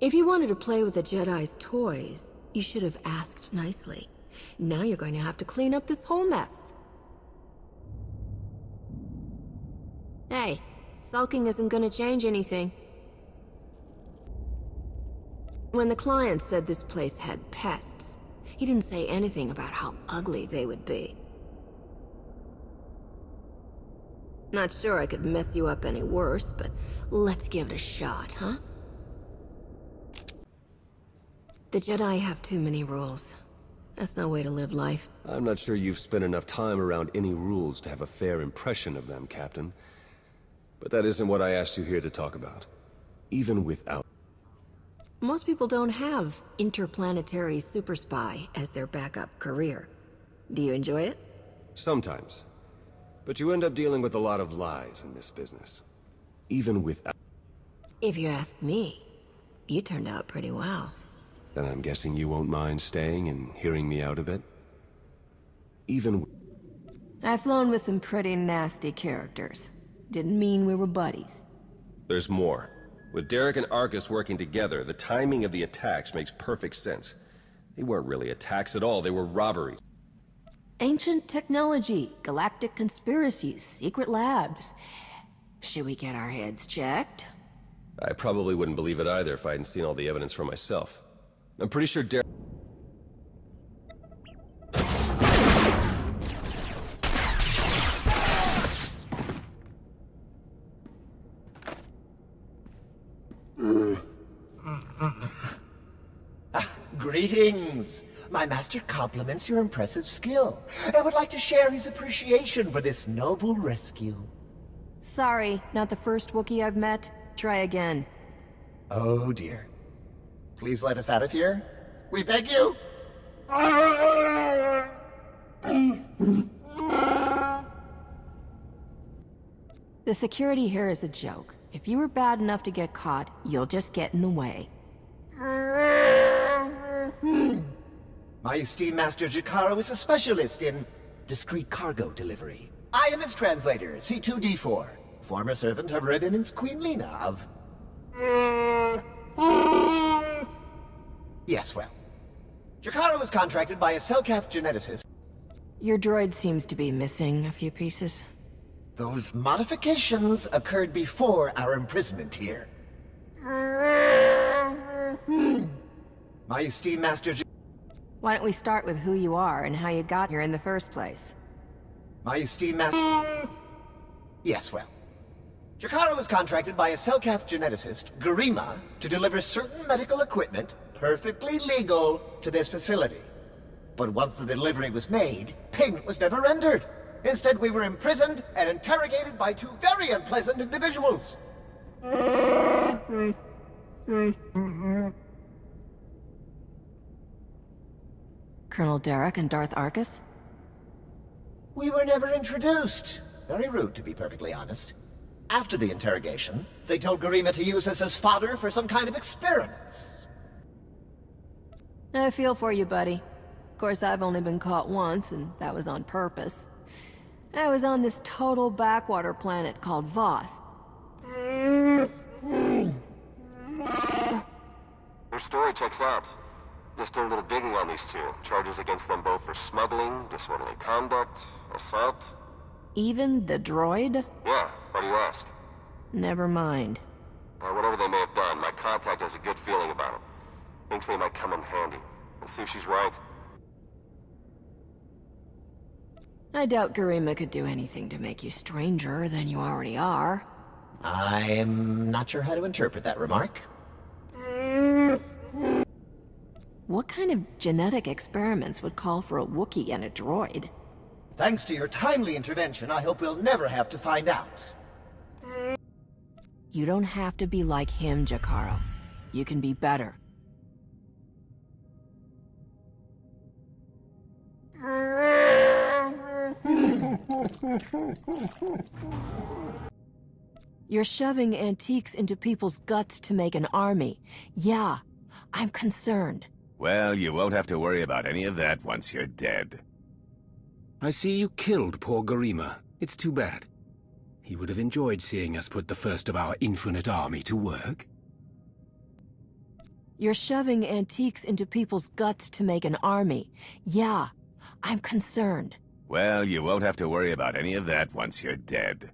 If you wanted to play with the Jedi's toys, you should have asked nicely. Now you're going to have to clean up this whole mess. Hey, sulking isn't going to change anything. When the client said this place had pests, he didn't say anything about how ugly they would be. Not sure I could mess you up any worse, but let's give it a shot, huh? The Jedi have too many rules. That's no way to live life. I'm not sure you've spent enough time around any rules to have a fair impression of them, Captain. But that isn't what I asked you here to talk about. Even without... Most people don't have interplanetary super spy as their backup career. Do you enjoy it? Sometimes. But you end up dealing with a lot of lies in this business. Even without... If you ask me, you turned out pretty well. Then I'm guessing you won't mind staying and hearing me out a bit? Even... I've flown with some pretty nasty characters. Didn't mean we were buddies. There's more. With Derek and Arcus working together, the timing of the attacks makes perfect sense. They weren't really attacks at all, they were robberies. Ancient technology, galactic conspiracies, secret labs. Should we get our heads checked? I probably wouldn't believe it either if I hadn't seen all the evidence for myself. I'm pretty sure Derek... Greetings! My master compliments your impressive skill and would like to share his appreciation for this noble rescue. Sorry, not the first Wookiee I've met. Try again. Oh dear. Please let us out of here. We beg you! The security here is a joke. If you were bad enough to get caught, you'll just get in the way. My esteemed Master Jakaro is a specialist in discreet cargo delivery. I am his translator, C2D4, former servant of Her Eminence Queen Lena of... Yes, well. Jakaro was contracted by a Selkath geneticist. Your droid seems to be missing a few pieces. Those modifications occurred before our imprisonment here. My esteemed Master Why don't we start with who you are and how you got here in the first place? My esteemed Master... Yes, well. Jakaro was contracted by a Selkath geneticist, Garima, to deliver certain medical equipment, perfectly legal, to this facility. But once the delivery was made, payment was never rendered. Instead, we were imprisoned and interrogated by two very unpleasant individuals. Colonel Derek and Darth Arcus? We were never introduced. Very rude, to be perfectly honest. After the interrogation, they told Garima to use us as fodder for some kind of experiments. I feel for you, buddy. Of course, I've only been caught once, and that was on purpose. I was on this total backwater planet called Voss. Your story checks out. Just did a little digging on these two. Charges against them both for smuggling, disorderly conduct, assault. Even the droid? Yeah, why do you ask? Never mind. Whatever they may have done, my contact has a good feeling about them. Thinks they might come in handy. Let's see if she's right. I doubt Garima could do anything to make you stranger than you already are. I'm not sure how to interpret that remark. What kind of genetic experiments would call for a Wookiee and a droid? Thanks to your timely intervention, I hope we'll never have to find out. You don't have to be like him, Jakaro. You can be better. You're shoving antiques into people's guts to make an army. Yeah, I'm concerned. Well, you won't have to worry about any of that once you're dead. I see you killed poor Garima. It's too bad. He would have enjoyed seeing us put the first of our infinite army to work. You're shoving antiques into people's guts to make an army. Yeah, I'm concerned. Well, you won't have to worry about any of that once you're dead.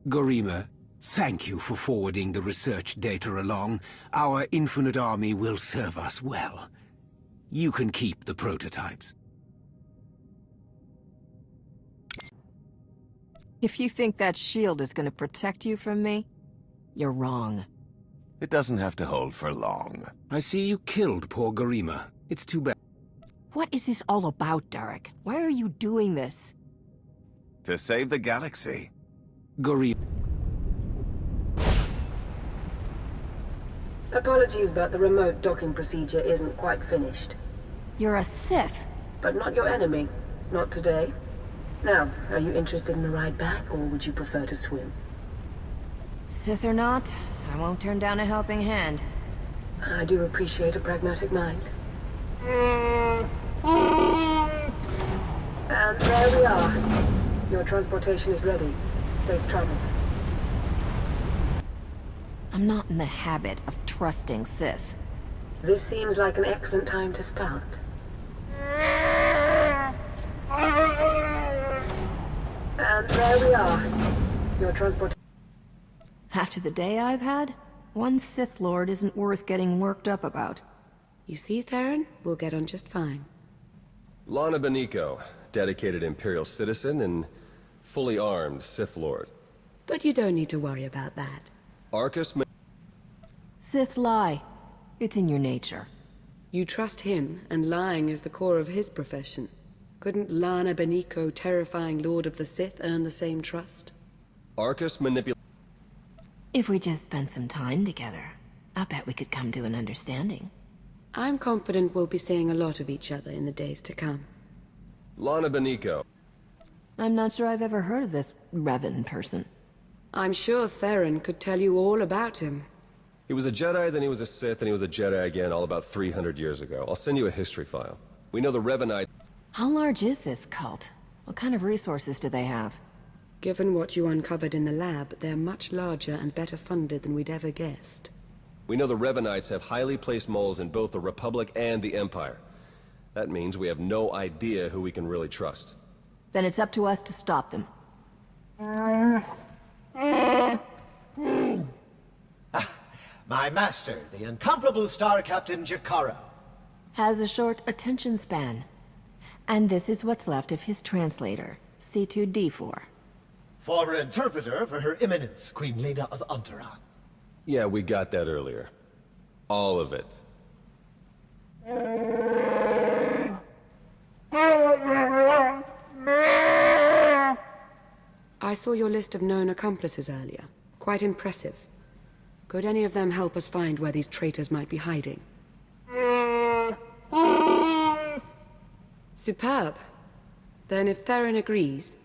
Garima, thank you for forwarding the research data along. Our infinite army will serve us well. You can keep the prototypes. If you think that shield is gonna protect you from me, you're wrong. It doesn't have to hold for long. I see you killed poor Garima. It's too bad. What is this all about, Derek? Why are you doing this? To save the galaxy. Garima. Apologies, but the remote docking procedure isn't quite finished. You're a Sith. But not your enemy. Not today. Now, are you interested in a ride back, or would you prefer to swim? Sith or not, I won't turn down a helping hand. I do appreciate a pragmatic mind. And there we are. Your transportation is ready. Safe travels. I'm not in the habit of trusting Sith. This seems like an excellent time to start. And there we are. Your transportation. After the day I've had, one Sith Lord isn't worth getting worked up about. You see, Theron? We'll get on just fine. Lana Beniko, dedicated Imperial citizen and fully armed Sith Lord. But you don't need to worry about that. Arcus Sith lie. It's in your nature. You trust him, and lying is the core of his profession. Couldn't Lana Beniko, terrifying Lord of the Sith, earn the same trust? Arcus manipulate. If we just spent some time together, I bet we could come to an understanding. I'm confident we'll be seeing a lot of each other in the days to come. Lana Beniko. I'm not sure I've ever heard of this Revan person. I'm sure Theron could tell you all about him. He was a Jedi, then he was a Sith, and he was a Jedi again all about 300 years ago. I'll send you a history file. We know the Revanite. How large is this cult? What kind of resources do they have? Given what you uncovered in the lab, they're much larger and better funded than we'd ever guessed. We know the Revanites have highly placed moles in both the Republic and the Empire. That means we have no idea who we can really trust. Then it's up to us to stop them. My master, the incomparable Star Captain Jakaro. Has a short attention span. And this is what's left of his translator, C2D4. Former interpreter for Her Eminence, Queen Leda of Unteron. Yeah, we got that earlier. All of it. I saw your list of known accomplices earlier. Quite impressive. Could any of them help us find where these traitors might be hiding? Superb. Then if Theron agrees...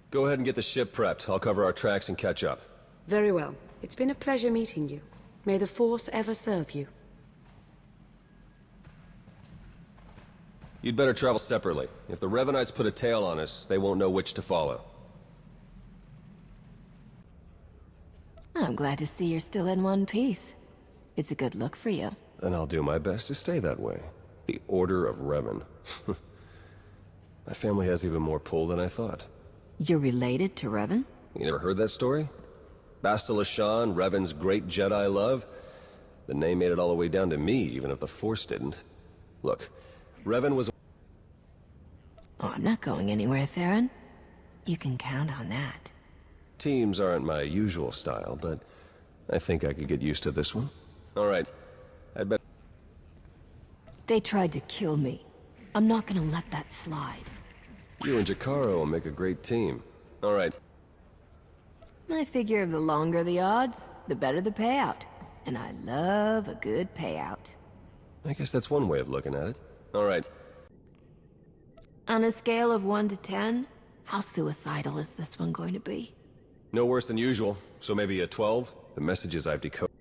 Go ahead and get the ship prepped. I'll cover our tracks and catch up. Very well. It's been a pleasure meeting you. May the Force ever serve you. You'd better travel separately. If the Revanites put a tail on us, they won't know which to follow. I'm glad to see you're still in one piece. It's a good look for you. And I'll do my best to stay that way. The Order of Revan. My family has even more pull than I thought. You're related to Revan? You never heard that story? Bastila Shan, Revan's great Jedi love? The name made it all the way down to me, even if the Force didn't. Look, Revan was... Oh, I'm not going anywhere, Theron. You can count on that. Teams aren't my usual style, but I think I could get used to this one. All right, I'd bet... They tried to kill me. I'm not gonna let that slide. You and Jakaro will make a great team. All right. I figure the longer the odds, the better the payout. And I love a good payout. I guess that's one way of looking at it. All right. On a scale of 1 to 10, how suicidal is this one going to be? No worse than usual, so maybe a 12? The messages I've decoded.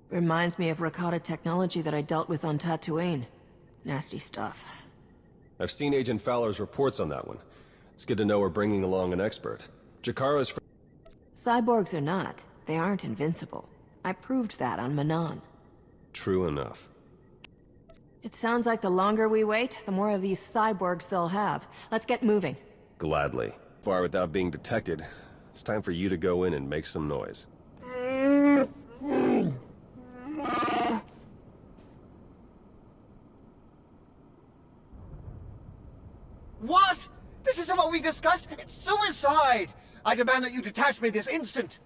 Reminds me of Rakata technology that I dealt with on Tatooine. Nasty stuff. I've seen Agent Fowler's reports on that one. It's good to know we're bringing along an expert. Jakaro's Cyborgs or not, they aren't invincible. I proved that on Manon. True enough. It sounds like the longer we wait, the more of these cyborgs they'll have. Let's get moving. Gladly. Far without being detected, it's time for you to go in and make some noise. What? This isn't what we discussed? It's suicide! I demand that you detach me this instant!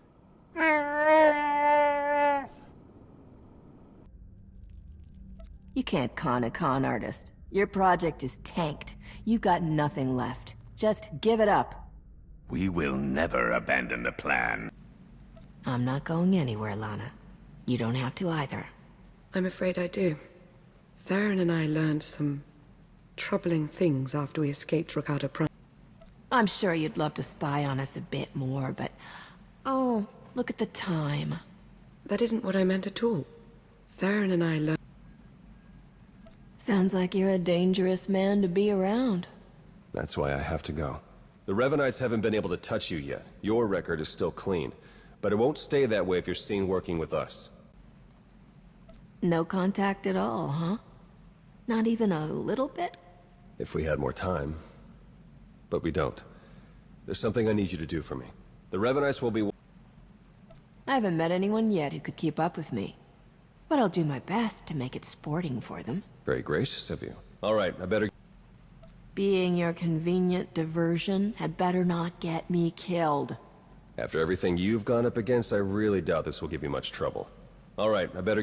You can't con a con artist. Your project is tanked. You got nothing left. Just give it up. We will never abandon the plan. I'm not going anywhere, Lana. You don't have to either. I'm afraid I do. Theron and I learned some troubling things after we escaped Ricardo Prime. I'm sure you'd love to spy on us a bit more, but... Oh, look at the time. That isn't what I meant at all. Theron and I learned... Sounds like you're a dangerous man to be around. That's why I have to go. The Revenites haven't been able to touch you yet. Your record is still clean. But it won't stay that way if you're seen working with us. No contact at all, huh? Not even a little bit? If we had more time. But we don't. There's something I need you to do for me. The Revenites will be... I haven't met anyone yet who could keep up with me. But I'll do my best to make it sporting for them. Very gracious of you. All right, I better... Being your convenient diversion had better not get me killed. After everything you've gone up against, I really doubt this will give you much trouble. All right, I better...